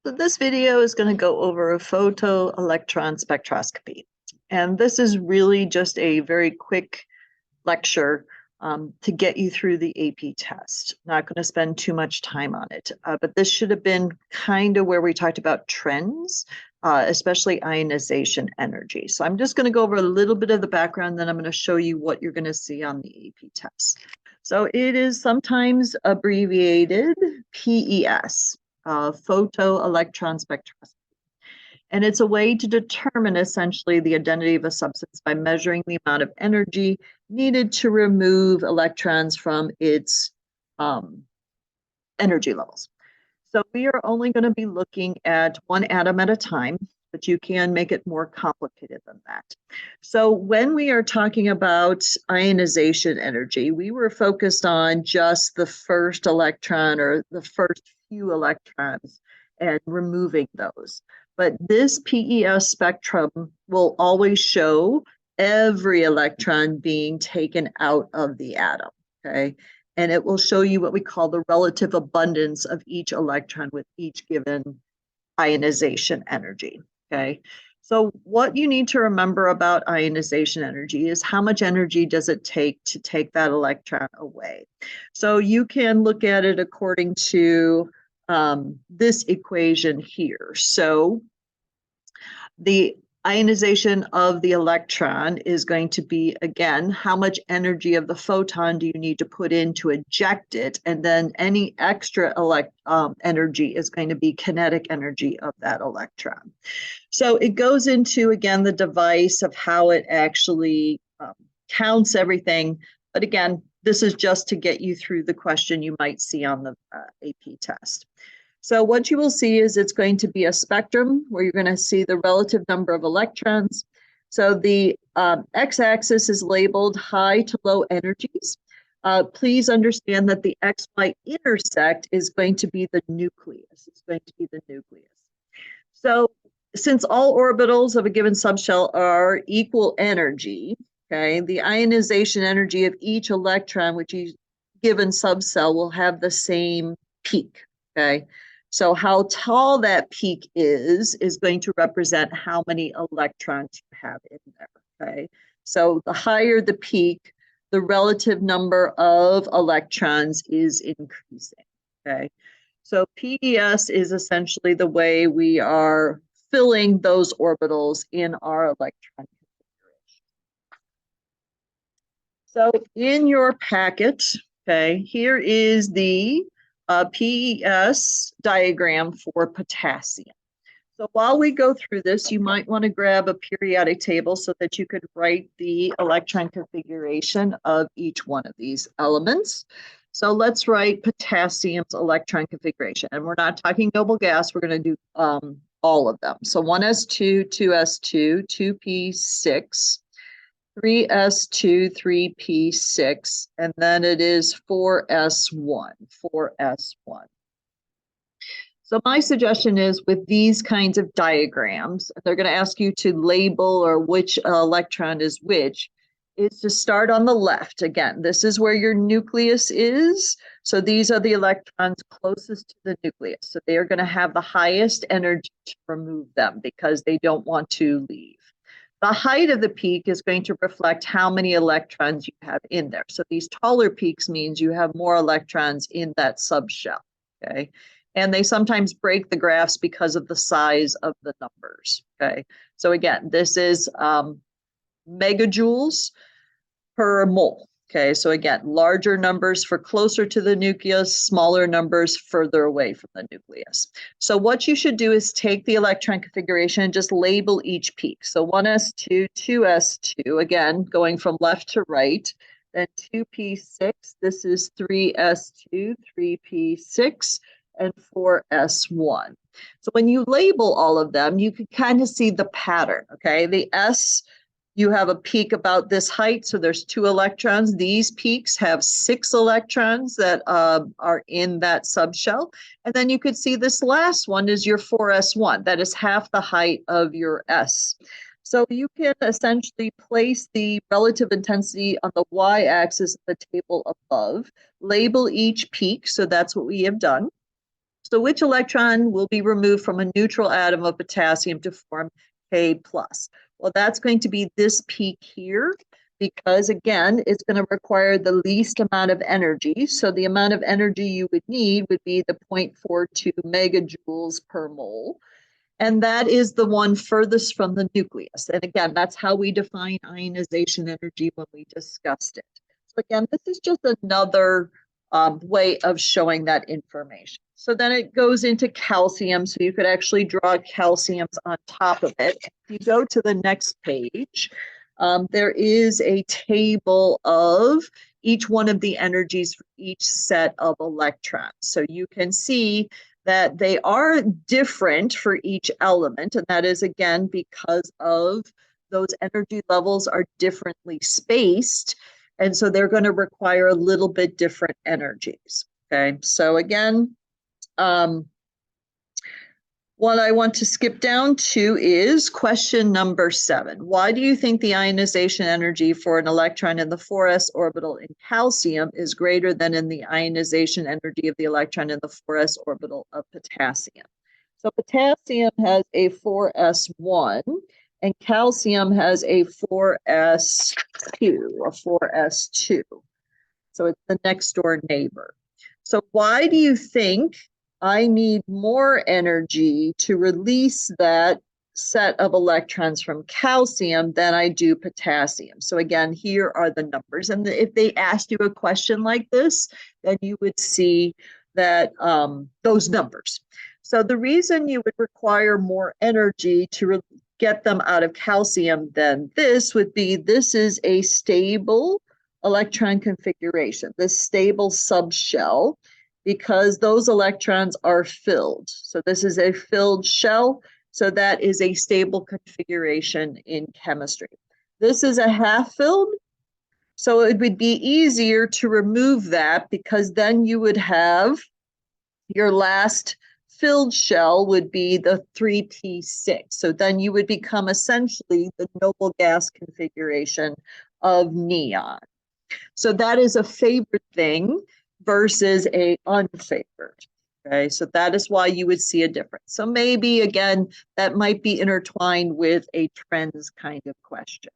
So this video is going to go over a photoelectron spectroscopy. And this is really just a very quick lecture to get you through the AP test. Not going to spend too much time on it, but this should have been kind of where we talked about trends, especially ionization energy. So I'm just going to go over a little bit of the background, then I'm going to show you what you're going to see on the AP test. So it is sometimes abbreviated PES, photoelectron spectroscopy. And it's a way to determine essentially the identity of a substance by measuring the amount of energy needed to remove electrons from its energy levels. So we are only going to be looking at one atom at a time, but you can make it more complicated than that. So when we are talking about ionization energy, we were focused on just the first electron or the first few electrons and removing those. But this PES spectrum will always show every electron being taken out of the atom, okay? And it will show you what we call the relative abundance of each electron with each given ionization energy, okay? So what you need to remember about ionization energy is how much energy does it take to take that electron away? So you can look at it according to this equation here. So the ionization of the electron is going to be, again, how much energy of the photon do you need to put in to eject it? And then any extra energy is going to be kinetic energy of that electron. So it goes into, again, the device of how it actually counts everything. But again, this is just to get you through the question you might see on the AP test. So what you will see is it's going to be a spectrum where you're going to see the relative number of electrons. So the x-axis is labeled high to low energies. Please understand that the XY intersect is going to be the nucleus. It's going to be the nucleus. So since all orbitals of a given subshell are equal energy, okay, the ionization energy of each electron, which each given subcell will have the same peak, okay? So how tall that peak is going to represent how many electrons you have in there, okay? So the higher the peak, the relative number of electrons is increasing, okay? So PES is essentially the way we are filling those orbitals in our electron configuration. So in your packet, okay, here is the PES diagram for potassium. So while we go through this, you might want to grab a periodic table so that you could write the electron configuration of each one of these elements. So let's write potassium's electron configuration. And we're not talking noble gas, we're going to do all of them. So 1s2, 2s2, 2p6, 3s2, 3p6, and then it is 4s1, 4s1. So my suggestion is with these kinds of diagrams, they're going to ask you to label or which electron is which, is to start on the left. Again, this is where your nucleus is. So these are the electrons closest to the nucleus. So they are going to have the highest energy to remove them because they don't want to leave. The height of the peak is going to reflect how many electrons you have in there. So these taller peaks means you have more electrons in that subshell, okay? And they sometimes break the graphs because of the size of the numbers, okay? So again, this is megajoules per mole, okay? So again, larger numbers for closer to the nucleus, smaller numbers further away from the nucleus. So what you should do is take the electron configuration and just label each peak. So 1s2, 2s2, again, going from left to right, then 2p6, this is 3s2, 3p6, and 4s1. So when you label all of them, you can kind of see the pattern, okay? The S, you have a peak about this height, so there's 2 electrons. These peaks have 6 electrons that are in that subshell. And then you could see this last one is your 4s1. That is half the height of your S. So you can essentially place the relative intensity on the y-axis of the table above, label each peak, so that's what we have done. So which electron will be removed from a neutral atom of potassium to form K+? Well, that's going to be this peak here, because again, it's going to require the least amount of energy. So the amount of energy you would need would be the 0.42 megajoules per mole. And that is the one furthest from the nucleus. And again, that's how we define ionization energy when we discussed it. So again, this is just another way of showing that information. So then it goes into calcium. So you could actually draw calciums on top of it. If you go to the next page, there is a table of each one of the energies for each set of electrons. So you can see that they are different for each element, and that is again because of those energy levels are differently spaced, and so they're going to require a little bit different energies. Okay, so again, what I want to skip down to is question number 7. Why do you think the ionization energy for an electron in the 4s orbital in calcium is greater than in the ionization energy of the electron in the 4s orbital of potassium? So potassium has a 4s1 and calcium has a 4s2, a 4s2. So it's the next door neighbor. So why do you think I need more energy to release that set of electrons from calcium than I do potassium? So again, here are the numbers. And if they asked you a question like this, then you would see that those numbers. So the reason you would require more energy to get them out of calcium than this would be this is a stable electron configuration, this stable subshell, because those electrons are filled. So this is a filled shell, so that is a stable configuration in chemistry. This is a half filled, so it would be easier to remove that because then you would have your last filled shell would be the 3p6. So then you would become essentially the noble gas configuration of neon. So that is a favored thing versus a unfavored. Okay, so that is why you would see a difference. So maybe again, that might be intertwined with a trends kind of question.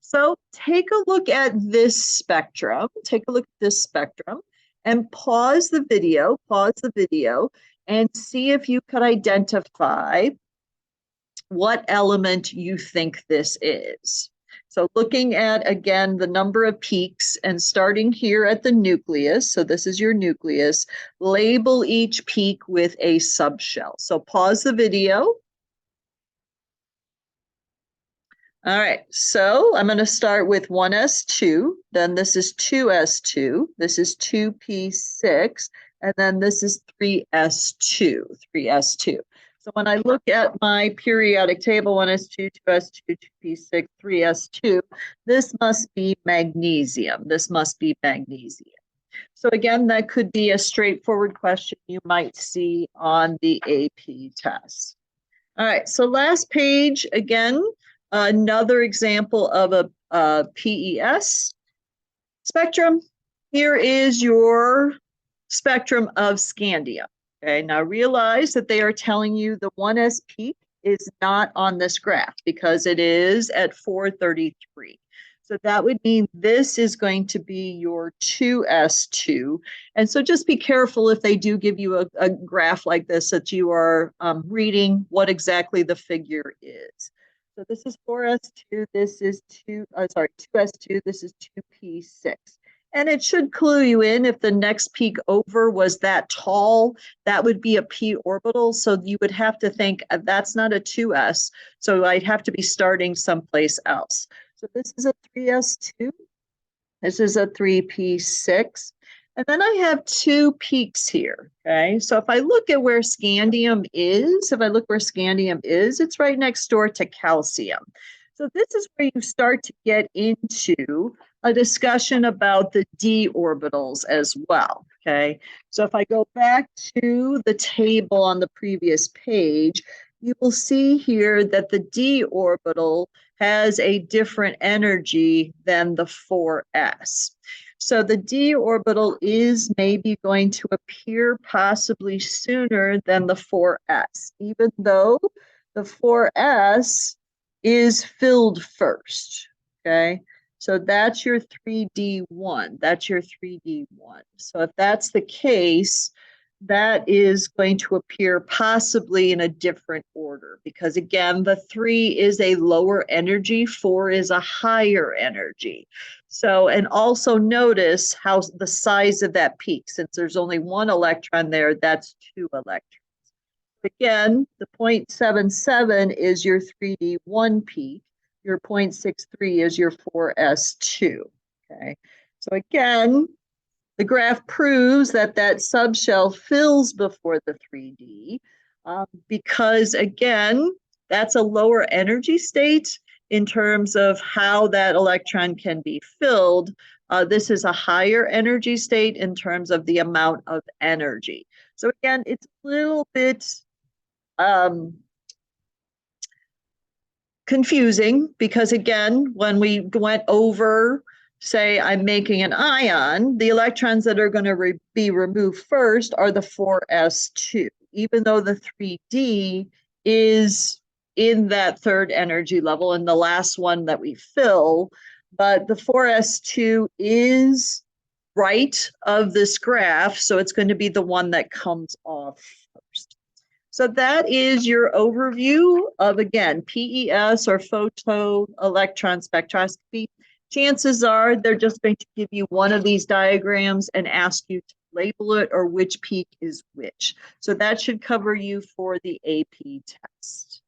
So take a look at this spectrum. Take a look at this spectrum and pause the video, and see if you could identify what element you think this is. So looking at, again, the number of peaks and starting here at the nucleus, so this is your nucleus, label each peak with a subshell. So pause the video. All right, so I'm going to start with 1s2, then this is 2s2, this is 2p6, and then this is 3s2, 3s2. So when I look at my periodic table, 1s2, 2s2, 2p6, 3s2, this must be magnesium. This must be magnesium. So again, that could be a straightforward question you might see on the AP test. All right, so last page, again, another example of a PES spectrum. Here is your spectrum of scandium. Okay, now realize that they are telling you the 1s peak is not on this graph because it is at 433. So that would mean this is going to be your 2s2. And so just be careful if they do give you a graph like this that you are reading what exactly the figure is. So this is 4s2, this is 2s2, this is 2p6. And it should clue you in if the next peak over was that tall, that would be a p orbital. So you would have to think that's not a 2s. So I'd have to be starting someplace else. So this is a 3s2. This is a 3p6. And then I have 2 peaks here, okay? So if I look at where scandium is, it's right next door to calcium. So this is where you start to get into a discussion about the d orbitals as well, okay? So if I go back to the table on the previous page, you will see here that the d orbital has a different energy than the 4s. So the d orbital is maybe going to appear possibly sooner than the 4s, even though the 4s is filled first, okay? So that's your 3D1. That's your 3D1. So if that's the case, that is going to appear possibly in a different order because, again, the 3 is a lower energy, 4 is a higher energy. So, and also notice how the size of that peak, since there's only one electron there, that's 2 electrons. Again, the 0.77 is your 3D1 peak. Your 0.63 is your 4s2, okay? So again, the graph proves that that subshell fills before the 3D because, again, that's a lower energy state in terms of how that electron can be filled. This is a higher energy state in terms of the amount of energy. So again, it's a little bit confusing because, again, when we went over, say I'm making an ion, the electrons that are going to be removed first are the 4s2, even though the 3D is in that third energy level and the last one that we fill, but the 4s2 is right of this graph, so it's going to be the one that comes off first. So that is your overview of, again, PES or photoelectron spectroscopy. Chances are they're just going to give you one of these diagrams and ask you to label it or which peak is which. So that should cover you for the AP test.